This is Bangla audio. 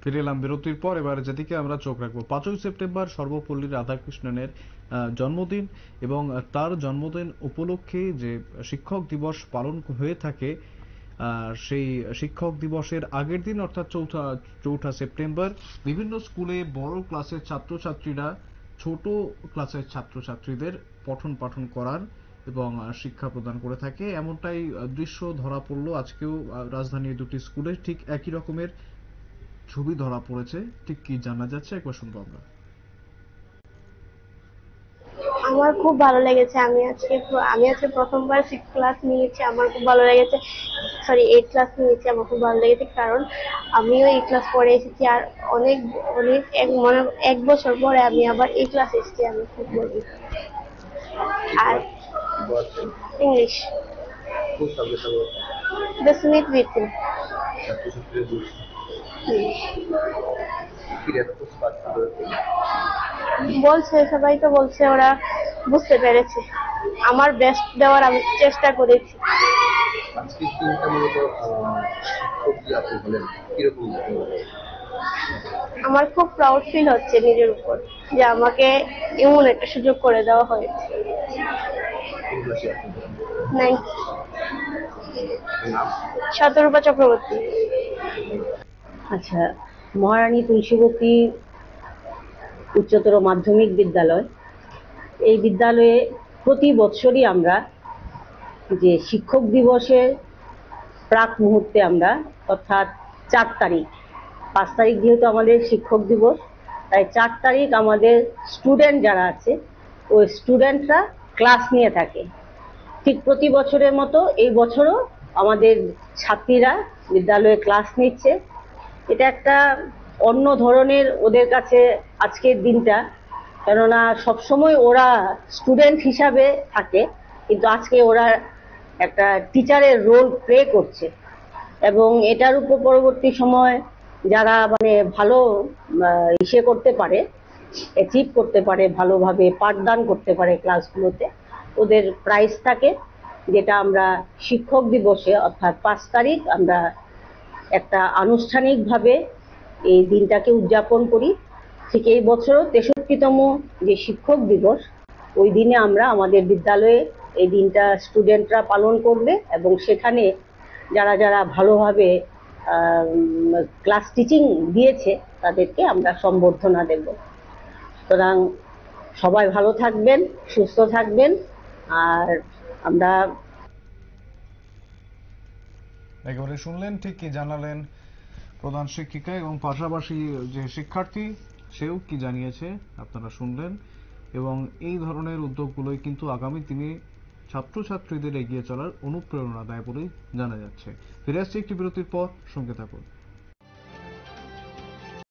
ফিরে এলাম বিরতির পর। এবার যেদিকে আমরা চোখ রাখবো, 5ই সেপ্টেম্বর সর্বপল্লী রাধাকৃষ্ণনের জন্মদিন, এবং তার জন্মদিন উপলক্ষে যে শিক্ষক দিবস পালন হয়ে থাকে, সেই শিক্ষক দিবসের আগের দিন অর্থাৎ চৌঠা সেপ্টেম্বর বিভিন্ন স্কুলে বড় ক্লাসের ছাত্রছাত্রীরা ছোট ক্লাসের ছাত্রছাত্রীদের পঠন পাঠন করার এবং শিক্ষা প্রদান করে থাকে। এমনটাই দৃশ্য ধরা পড়লো আজকেও রাজধানীর দুটি স্কুলে। ঠিক একই রকমের ছবি ধরা পড়েছে। ঠিক কি জানা যাচ্ছে একবার শুনবো আমরা। আমার খুব ভালো লেগেছে। আমি আজকে প্রথমবার 6 ক্লাস নিয়েছি। আমার খুব ভালো লেগেছে। সরি, 8 ক্লাস নিয়েছি। আমার খুব ভালো লেগেছে, কারণ আমিও এই ক্লাস পড়ে এসেছি। আর অনেক অনেক এক বছর পরে আমি আবার এই ক্লাস এসেছি। আমি খুব বলি। আর ইংলিশ, স্মিথ উইথিন। বলছে, সবাই তো বলছে ওরা বুঝতে পেরেছে। আমার বেস্ট দেওয়ার আমি চেষ্টা করেছি। আমার খুব প্রাউড ফিল হচ্ছে নিজের উপর যে আমাকে এমন একটা সুযোগ করে দেওয়া হয়েছে। শতরূপা চক্রবর্তী। আচ্ছা, মহারানী তুলসীবতী উচ্চতর মাধ্যমিক বিদ্যালয়। এই বিদ্যালয়ে প্রতি বছরই আমরা যে শিক্ষক দিবসের প্রাক মুহূর্তে আমরা, অর্থাৎ 4 তারিখ, 5 তারিখ যেহেতু আমাদের শিক্ষক দিবস, তাই 4 তারিখ আমাদের স্টুডেন্ট যারা আছে ওই স্টুডেন্টরা ক্লাস নিয়ে থাকে। ঠিক প্রতি বছরের মতো এই বছরও আমাদের ছাত্রীরা বিদ্যালয়ে ক্লাস নিচ্ছে। এটা একটা অন্য ধরনের ওদের কাছে আজকের দিনটা, কেননা সবসময় ওরা স্টুডেন্ট হিসাবে থাকে, কিন্তু আজকে ওরা একটা টিচারের রোল প্লে করছে। এবং এটার উপর পরবর্তী সময় যারা মানে ভালো করতে পারে, অ্যাচিভ করতে পারে, ভালোভাবে পাঠদান করতে পারে ক্লাসগুলোতে, ওদের প্রাইজ থাকে, যেটা আমরা শিক্ষক দিবসে অর্থাৎ 5 তারিখ আমরা একটা আনুষ্ঠানিকভাবে এই দিনটাকে উদযাপন করি। ঠিক এই বছরও 63তম যে শিক্ষক দিবস, ওই দিনে আমরা আমাদের বিদ্যালয়ে এই দিনটা স্টুডেন্টরা পালন করবে, এবং সেখানে যারা যারা ভালোভাবে ক্লাস টিচিং দিয়েছে তাদেরকে আমরা সম্বর্ধনা দেব। সুতরাং সবাই ভালো থাকবেন, সুস্থ থাকবেন। আর আমরা একেবারে শুনলেন, ঠিক কি জানালেন প্রধান শিক্ষিকা, এবং পাশাপাশি যে শিক্ষার্থী সেও কি জানিয়েছে আপনারা শুনলেন। এবং এই ধরনের উদ্যোগগুলোই কিন্তু আগামী দিনে ছাত্রছাত্রীদের এগিয়ে চলার অনুপ্রেরণা দেয় বলেই জানা যাচ্ছে। ফিরে আসছে একটি বিরতির পর, সঙ্গে থাকুন।